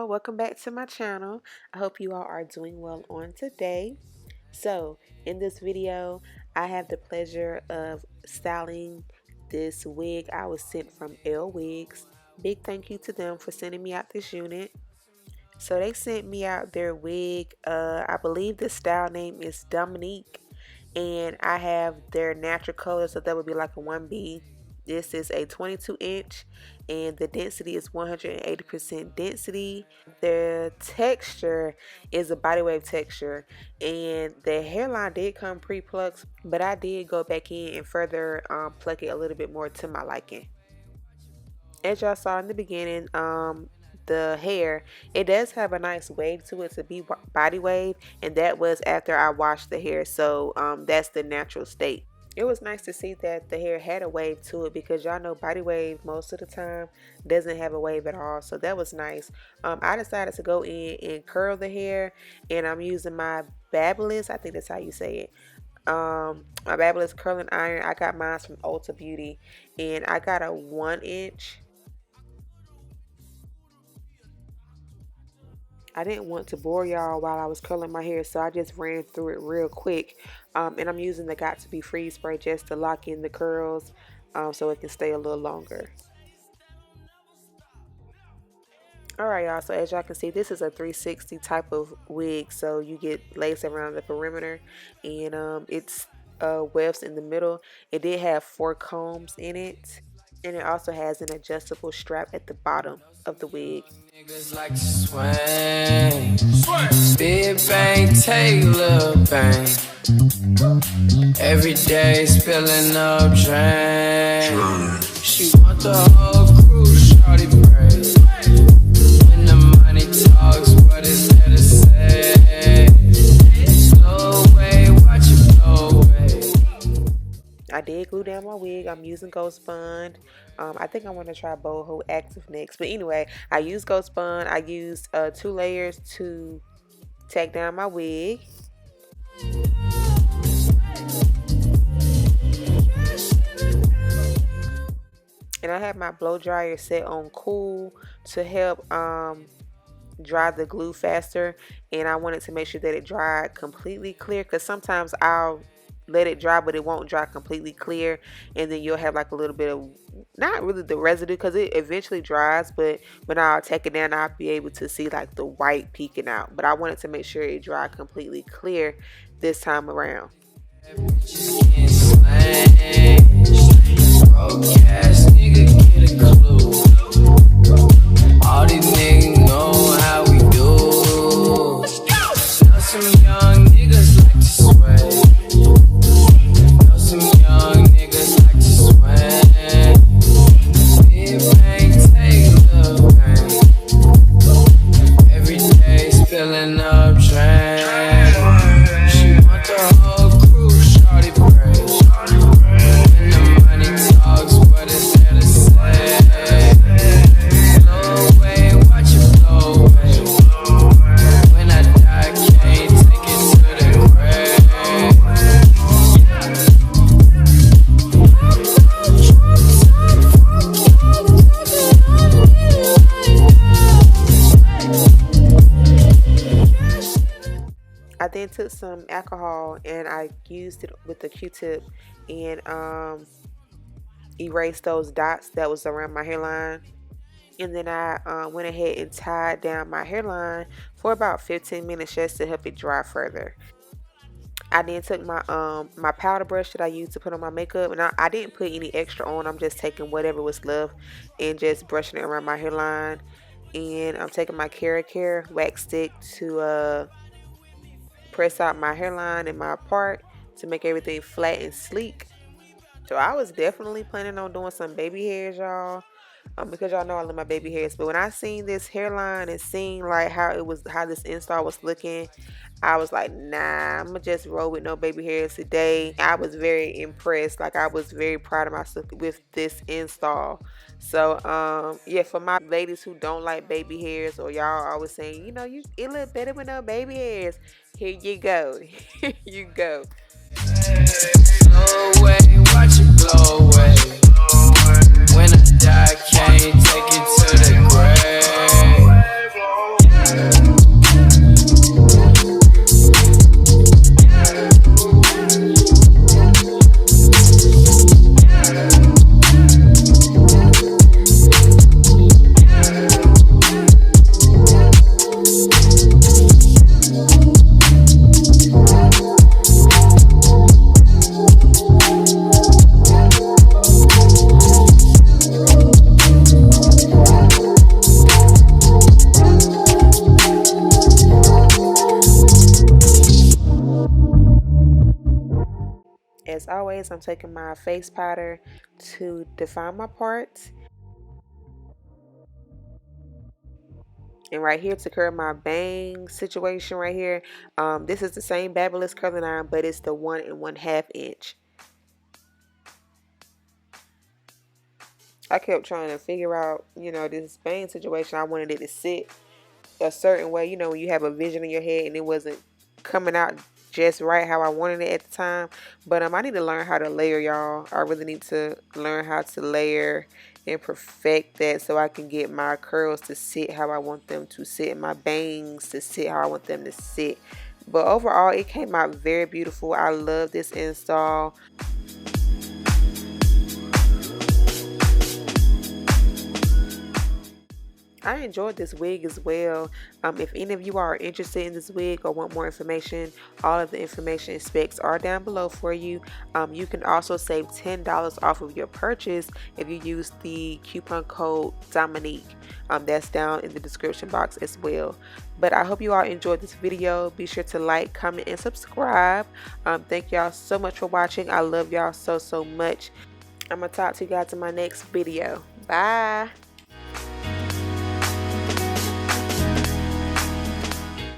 y'all, welcome back to my channel. I hope you all are doing well on today. So in this video I have the pleasure of styling this wig I was sent from LWigs. Big thank you to them for sending me out this unit. So they sent me out their wig. I believe the style name is Dominique, and I have their natural color, so that would be like a 1B. This is a 22 inch and the density is 180% density. The texture is a body wave texture, and the hairline did come pre-plucked, but I did go back in and further pluck it a little bit more to my liking. As y'all saw in the beginning, the hair, it does have a nice wave to it to be body wave, and that was after I washed the hair, so that's the natural state. It was nice to see that the hair had a wave to it, because y'all know body wave most of the time doesn't have a wave at all, so that was nice. I decided to go in and curl the hair, and I'm using my Babyless, I think that's how you say it, my Babyless curling iron. I got mine from Ulta Beauty, and I got a 1 inch. I didn't want to bore y'all while I was curling my hair, so I just ran through it real quick. And I'm using the Got To Be Freeze spray just to lock in the curls, so it can stay a little longer. Alright y'all, so as y'all can see, this is a 360 type of wig, so you get lace around the perimeter, and it's wefts in the middle. It did have 4 combs in it, and it also has an adjustable strap at the bottom of the wig. Niggas like to swing, big bang, take little bang. Every day spilling up drain. She want the whole crew, shorty brave. When the money talks, what is there to say? Blow away, watch it blow away. I did glue down my wig. I'm using Ghost Bond. I think I want to try Boho Active next. But anyway, I used Ghost Bond. I used 2 layers to tack down my wig. And I have my blow dryer set on cool to help dry the glue faster. And I wanted to make sure that it dried completely clear, because sometimes I'll let it dry but it won't dry completely clear, and then you'll have like a little bit of, not really the residue, because it eventually dries, but when I'll take it down I'll be able to see like the white peeking out. But I wanted to make sure it dried completely clear this time around. All these niggas know how we do. Know some young niggas like to sway. Know some young niggas like to sway. Big bang, take little bang. Every day spilling up drain. She want the whole crew, shorty brave. When the money talks, what is there to say? Blow away, watch it blow away. When I die, can't take it to the grave. I then took some alcohol and I used it with the Q-tip and erased those dots that was around my hairline. And then I went ahead and tied down my hairline for about 15 minutes just to help it dry further. I then took my my powder brush that I used to put on my makeup, and I didn't put any extra on. I'm just taking whatever was left and just brushing it around my hairline. And I'm taking my Care wax stick to press out my hairline and my part to make everything flat and sleek. So I was definitely planning on doing some baby hairs, y'all, because y'all know I love my baby hairs. But when I seen this hairline and seen like how this install was looking, I was like, nah, I'm gonna just roll with no baby hairs today. I was very impressed. Like, I was very proud of myself with this install. So yeah, for my ladies who don't like baby hairs, or y'all always saying, you know, it look better with no baby hairs, here you go. Here you go. Blow away, watch it blow away. When I die, can't take it to the grave. As always, I'm taking my face powder to define my parts. And right here to curl my bang situation right here, this is the same Babyliss curling iron, but it's the 1 1/2 inch. I kept trying to figure out, this bang situation. I wanted it to sit a certain way, when you have a vision in your head and it wasn't coming out just right how I wanted it at the time. But I need to learn how to layer, y'all. I really need to learn how to layer and perfect that so I can get my curls to sit how I want them to sit and my bangs to sit how I want them to sit. But overall, it came out very beautiful. I love this install. I enjoyed this wig as well. If any of you are interested in this wig or want more information, all of the information and specs are down below for you. You can also save $10 off of your purchase if you use the coupon code Dominique. That's down in the description box as well. But I hope you all enjoyed this video. Be sure to like, comment, and subscribe. Thank y'all so much for watching. I love y'all so much. I'm going to talk to you guys in my next video. Bye.